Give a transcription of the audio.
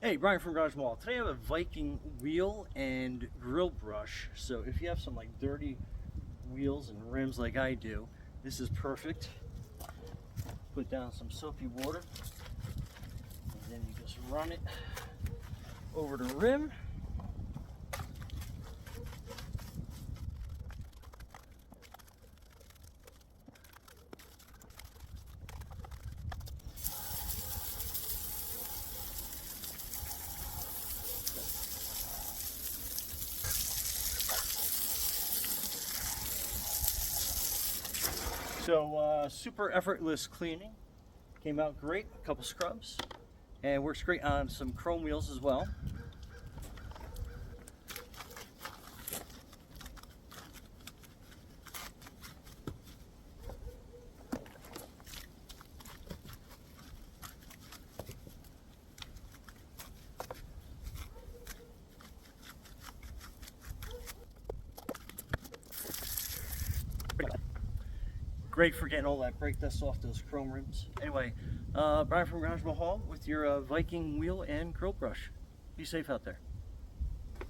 Hey, Brian from Garage Mall. Today I have a Viking wheel and grill brush. So if you have some like dirty wheels and rims like I do, this is perfect. Put down some soapy water and then you just run it over the rim. So super effortless cleaning. Came out great, a couple scrubs, and works great on some chrome wheels as well. Great for getting all that brake dust off those chrome rims. Anyway, Brian from Garage Mahal with your Viking wheel and grill brush. Be safe out there.